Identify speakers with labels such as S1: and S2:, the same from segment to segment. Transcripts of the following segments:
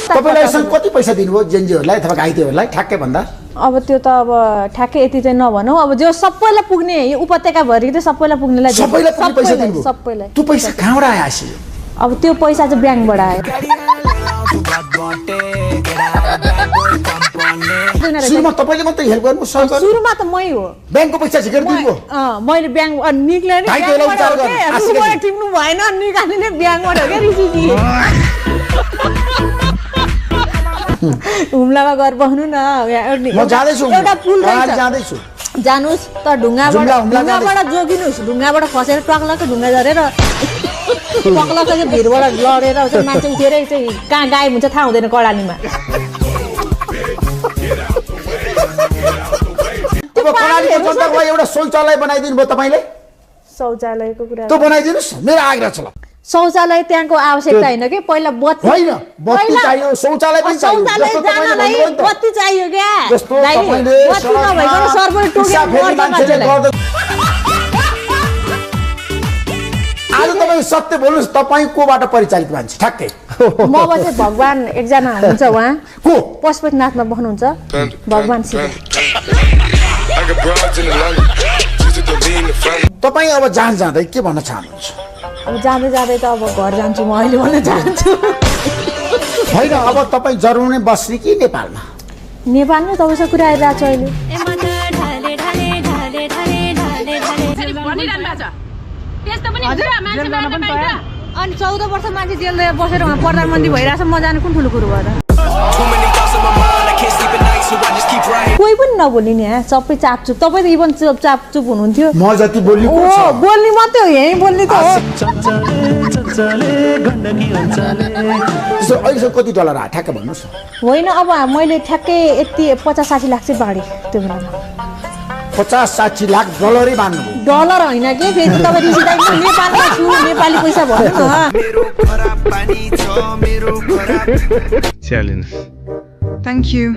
S1: तपाईलाई यसमा कति पैसा दिनुभयो जेनजीहरुलाई अथवा घाइतेहरुलाई ठ्याक्कै भन्दा
S2: अब त्यो त अब ठ्याक्कै यति चाहिँ नभनौ अब जो सबैलाई पुग्ने यो उपत्यका भरि त सबैलाई पुग्नेलाई
S1: सबैलाई पुग्ने पैसा दिनुभयो
S2: सबैलाई
S1: त्यो पैसा कहाँबाट आयो आसी
S2: अब त्यो पैसा चाहिँ ब्याङ्कबाट आयो
S1: सुरुमा तपाईले मात्रै हेल्प गर्नु सरकार
S2: सुरुमा त मै हो
S1: ब्याङ्कको पैसा झिकेर दिनुभयो
S2: मैले ब्याङ्क निक्ले नि ब्याङ्कबाट टिप्नु भएन निकाल्ने ब्याङ्कबाट हो क्या ऋषिजी हुम्लामा गएर बस्नु न
S1: म जाँदैछु
S2: एउटा पुल
S1: जाँदैछु
S2: जानुस् त ढुङ्गाबाट जोगिनुस् ढुङ्गाबाट खसेर टक्लक ढुङ्गा झरेर टक्लक चाहिँ भिरबाट लडेर मान्छे उठेर चाहिँ कहाँ गायब हुन्छ थाहा हुँदैन कडालीमा
S1: कडालीको जनताको एउटा शौचालय बनाइदिनु भयो तपाईले
S2: शौचालयको कुरा
S1: त्यो बनाइदिनुस् मेरो आग्रह छ
S2: शौचालय त्यहाँको आवश्यकता हैन के पहिला बत्ती
S1: हैन बत्ती चाहियो शौचालय पनि चाहियो
S2: शौचालय जानलाई बत्ती चाहियो क्या बत्ती नभइकन सर्भर टोकेर
S1: आज तपाईँ सत्य बोल्नुस् तपाईँ कोबाट परिचालित मान्छे ठ्याक्कै
S2: म चाहिँ भगवान एकजना हुनुहुन्छ उहाँ
S1: को
S2: पशुपतिनाथमा बस्नुहुन्छ भगवान शिव
S1: तपाईँ अब जान जाँदै के भन्न चाहनुहुन्छ
S2: अब जाँदै जाँदै त अब घर जान्छु म अहिले भन्न चाहन्छु
S1: होइन अब तपाईँ जरुर नै बस्ने कि नेपालमा
S2: नेपालमा तपाईँसँग कुरा आइरहेको छ अहिले अनि 14 वर्ष मान्छे जेलमा बसेर उहाँ प्रधानमन्त्री भइरहेछ म जानु कुन ठुलो कुरो भएर कोही पनि नबोल्ने नि यहाँ सबै चापचुप तपाईँ त इभन चापचुप हुनुहुन्थ्यो
S1: म जति बोल्ने
S2: बोल्ने मात्रै हो यहीँ बोल्ने त
S1: हो अहिले कति डलर आयो ठ्याक्कै भन्नुहोस्
S2: होइन अब मैले ठ्याक्कै यति 50-60 लाख चाहिँ बाँडेँ त्यो बेलामा
S1: 50-60 लाख डलरै बाँड्नु
S2: डलर होइन कि फेरि तपाईँ ऋषिदाइ नेपालमा छु नेपाली पैसा भन्नु
S3: च्यालेन्ज
S4: थ्याङ्क यू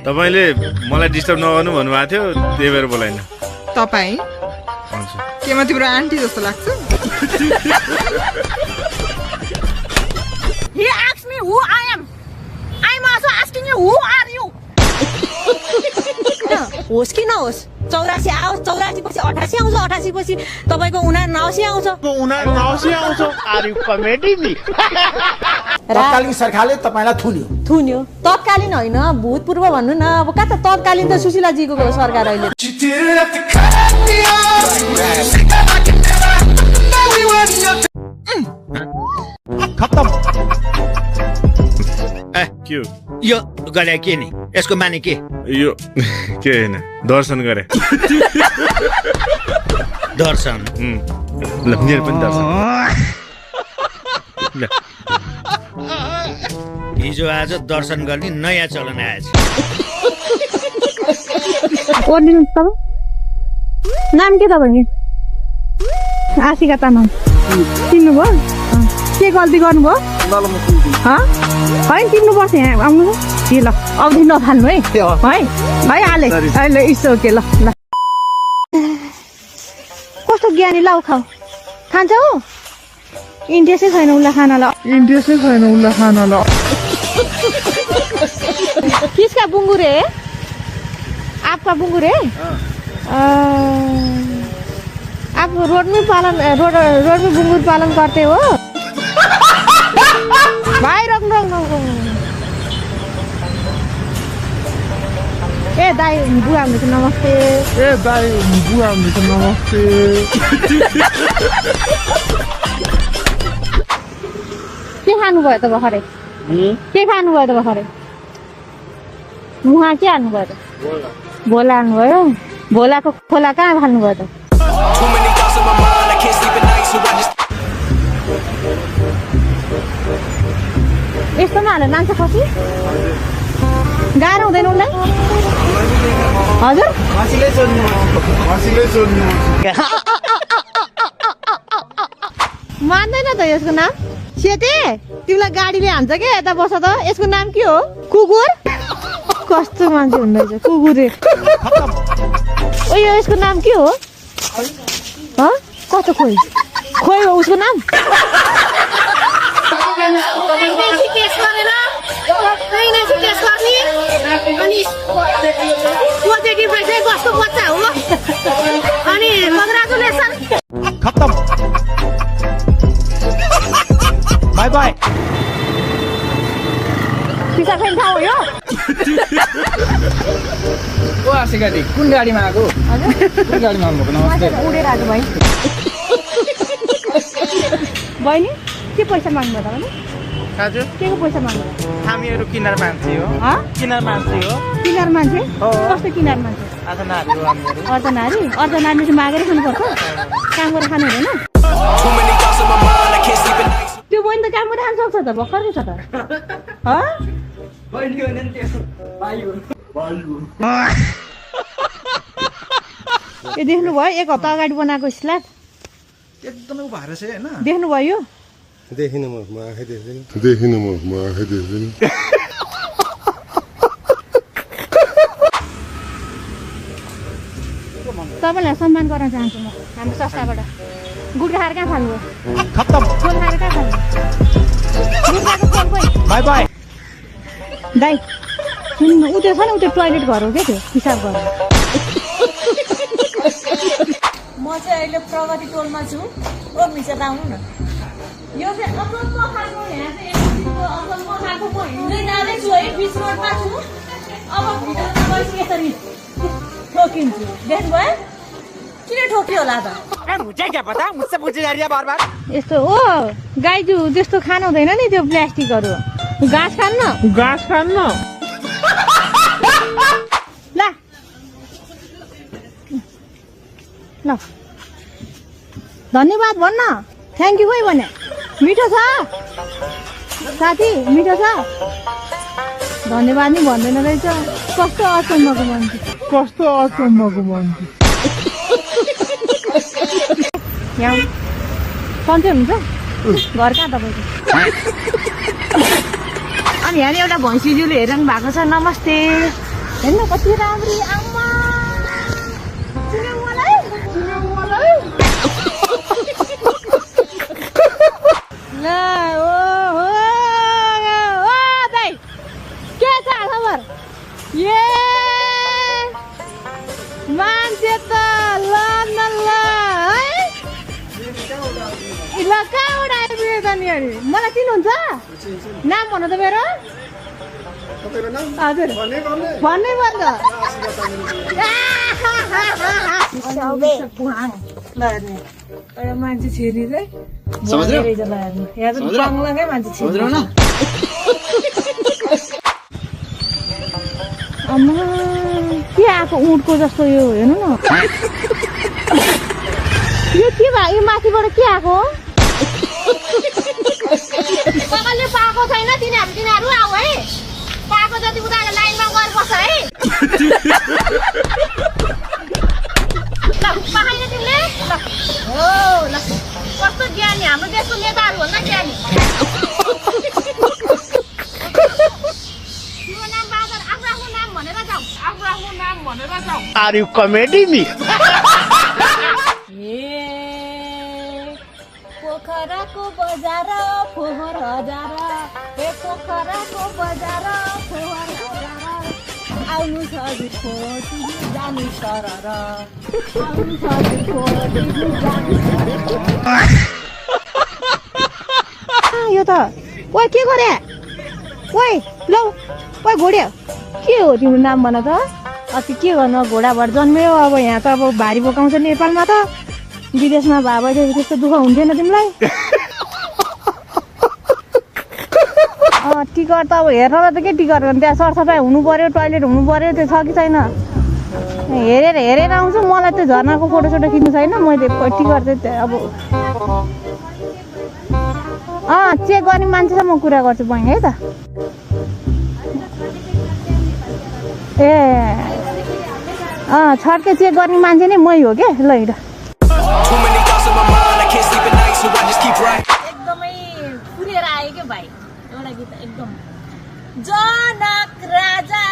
S3: तपाईले मलाई डिस्टर्ब नगर्नु भन्नुभएको थियो त्यही भएर बोलाइन
S4: तपाईँ केमा तिम्रो आन्टी जस्तो लाग्छ
S2: He asked me who I am. I'm also asking you who are you? होस् कि नहोस् 84 आओस् 84 पछि 88 आउँछ 88 पछि तपाईको 79 आउँछ
S5: आर यु कमेडी मी
S1: तत्कालीन सरकारले तपाईलाई
S2: थुन्यो तत्कालीन होइन भूतपूर्व भन्नु न अब कता तत्कालीन त सुशीला जीको सरकार अहिले
S1: खत्तम
S3: के
S5: यो गरे के नि यसको माने के
S3: यो के हैन दर्शन गरे
S5: दर्शन
S3: ल मेरो पनि दर्शन ल
S5: हिजो आज दर्शन गर्ने नयाँ चलन आएछ
S2: नाम के तपाईको आशिका तामाङ चिन्नु भयो के गल्ती गर्नुभयो होइन चिन्नु पर्छ यहाँ आउनु ए ल आउँदै नफाल्नु है हाले अहिले इसो के ल कस्तो ज्ञानी लाउ खाऊ खान्छ हो इन्ट्रेस्टै छैन उसलाई खानालाई किसका बुङ्गुरे आपका बुङ्गुरे आप रोड में बुंगूर पालन करते हो भाई रोक ए दाई बुवा हुनुहुन्छ नमस्ते के खानुभयो त भर्खरै मुहा के हाल्नुभयो त भोला हाल्नुभयो भोलाको खोला कहाँ हाल्नुभयो त यस्तोमा हालेर लान्छ खसी गाह्रो हुँदैन उसलाई हजुर मान्दैन त यसको नाम सेते तिमीलाई गाडीले हान्छ के यता बस त यसको नाम के हो कुकुर कस्तो मान्छे हुँदैछ कुकुरे ओयो यसको नाम के हो कस्तो खोइ हो उसको नाम
S6: प्रेग्नेन्सी टेस्ट गरेर प्रेग्नेन्सी टेस्ट गर्ने अनि पोजिटिभ रहेछ कस्तो बच्चा हो अनि कङ्ग्रेचुलेसन
S1: खत्तम बाई बाई
S2: पिसा खाने ठाउँ हो यो
S7: को आशिका दी कुन गाडीमा आएको कुन गाडीमा आउनुभएको नमस्ते
S2: उडेर आएको भाइ बहिनी के पैसा माग्नु भयो भने
S7: हजुर
S2: के को पैसा माग्नु
S7: हामीहरू किनार मान्छे हो किनार मान्छे हो
S2: किनार मान्छे कस्तो किनार मान्छे
S7: अर्धनारी हो हामीहरू
S2: अर्धनारी चाहिँ मागेर खानुपर्छ काम गरेर खानु हुँदैन त्यो बहिनी त काम गरेर खान सक्छ त भर्खरकै छ त यो देख्नुभयो 1 हप्ता अगाडि बनाएको स्ल्याब
S1: एकदमै उभाएर छ हैन
S2: देख्नुभयो यो
S8: देखिन म आँखै देख्दैन
S2: तपाईँलाई सम्मान गर्न चाहन्छु म हाम्रो संस्थाबाट गुड्का खाएर कहाँ खानु
S1: खत्तम
S2: फोन खाएर कहाँ खानु गुड्काको फोन कोही
S1: बाई बाई
S2: दाइ सुन्नु उ त्यो छ नि उ त्यो टोइलेट घर हो क्या त्यो पिसाब घर म चाहिँ अहिले प्रगति टोलमा छु ओ मिसेर आउनु न यो चाहिँ अचम्म खाएको यहाँ चाहिँ अचम्म खाएको म हिँड्दै जाँदैछु है बिच रोडमा छु अब भिडियोमा गएपछि यसरी ठोकिन्छु देख्नुभयो किन ठोक्यो होला त यस्तो ओ गाईजु त्यस्तो खानु हुँदैन नि त्यो प्लास्टिकहरू घाँस खान्न ल ल धन्यवाद भन्न थ्याङ्क यू खोइ भने मिठो छ साथी मिठो छ धन्यवाद नि भन्दैन रहेछ कस्तो अचम्मको मान्छे यहाँ सन्चै हुनुहुन्छ घर कहाँ तपाईँको अनि यहाँ एउटा भैँसीज्यूले हेर्नु भएको छ नमस्ते हेर्नु कति राम्री आमा ल ओ दाइ के छ खबर ए मान्छे त ल न ल है ल कहाँबाट आइपुग्यो त नि अरे मलाई चिन्नुहुन्छ नाम भन्नु त मेरो हजुर भन्नै पर्छ एउटा मान्छे छिर्ने चाहिँ यहाँ त बङ्गलाकै मान्छे छिर्नु अम्मा के आएको उँटको जस्तो यो हेर्नु न यो के भयो यो माथिबाट के आएको कसैले पाएको छैन तिनीहरू आऊ है पाएको जति उनीहरू लाइनमा गर्नुपर्छ है ल पाएन तिमीले ल हो ल कस्तो ज्ञानी हाम्रो देशको नेताहरू भन्दा ज्ञानी
S5: Are you committing me?
S2: पोखराको बजार फोहोर हजार पोखराको बजार फोहोर हजार आउनु छ दुखो तिमी जानु सरर आउनु छ दुखो तिमी जानु यो त ओइ के गरे ओइ लौ ओइ घोडे के हो तिम्रो नाम भन त अस्ति के गर्नु घोडाबाट जन्म्यो अब यहाँ त अब भारी बोकाउँछ नेपालमा त विदेशमा भए भए त्यस्तो दुःख हुन्थेन तिमीलाई टिकट त अब हेर्न त के टिकट गर्नु त्यहाँ सरसफाइ हुनु पर्यो टोइलेट हुनु पर्यो त्यो छ कि छैन हेरेर आउँछु मलाई त्यो झर्नाको फोटोसोटो खिच्नु छैन मैले टिकट चाहिँ अब चेक गर्ने मान्छेसँग म कुरा गर्छु बहिनी है त ए छड्के चेक गर्ने मान्छे नै मै हो क्या ल हिँड एकदमै फुलेर आयो क्या भाइ एउटा गीत एकदम जनक राजा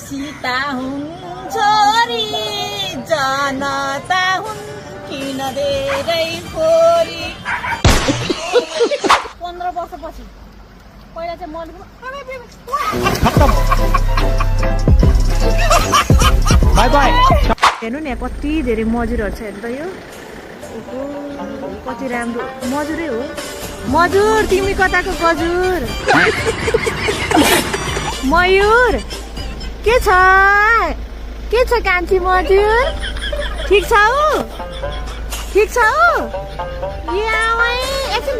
S2: सीता हुन् छोरी जनता हुन् किन धेरै फोरी 15 वर्षपछि पहिला चाहिँ मन
S5: बाई बाई
S2: हेर्नु नि कति धेरै मजुरहरू छ हेर्नु त यो ओहो कति राम्रो मजुरै हो मजुर तिमी कताको गजुर मयूर के छ कान्छी मजुर ठिक छ एकछिन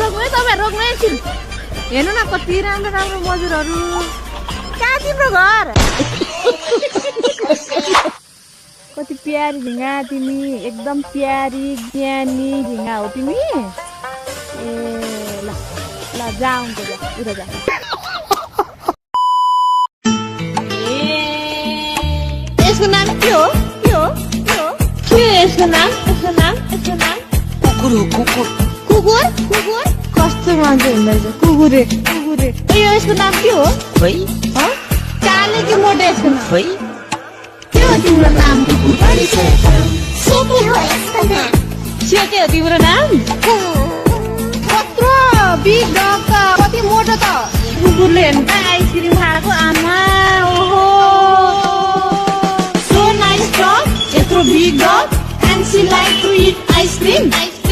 S2: रोक्नु है तपाईँ रोक्नु एकछिन हेर्नु न कति राम्रो राम्रो मजुरहरू कहाँ तिम्रो घर कति प्यारी झिँगा तिमी एकदम प्यारी ज्ञानी झिँगा हो तिमी ए ल जाऊ उता जा यसको नाम के हो यसको नाम कुकुर कस्तो मान्छे हुँदैछ कुकुरे ए यसको नाम के हो काले कि मोटे यसको नाम के हो तिम्रो नाम सेते हो तिम्रो नाम कत्रो बिग डग त कति मोटो त कुकुरले हेर्नु त आइसक्रिम खाएको आमा ओहो so nice dog यत्रो big dog and she like to eat ice cream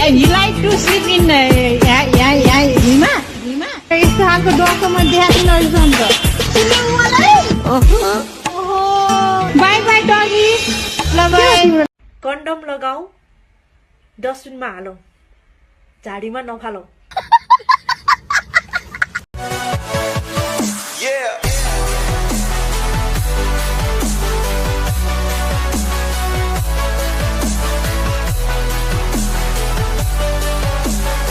S2: and he like to sleep in हिमा यस्तो खालको डगको म देखाएको नजिक बाई बाई डगी ल बाई
S9: कन्डम लगाऊ डस्टबिनमा हालौ झाडीमा नफालौ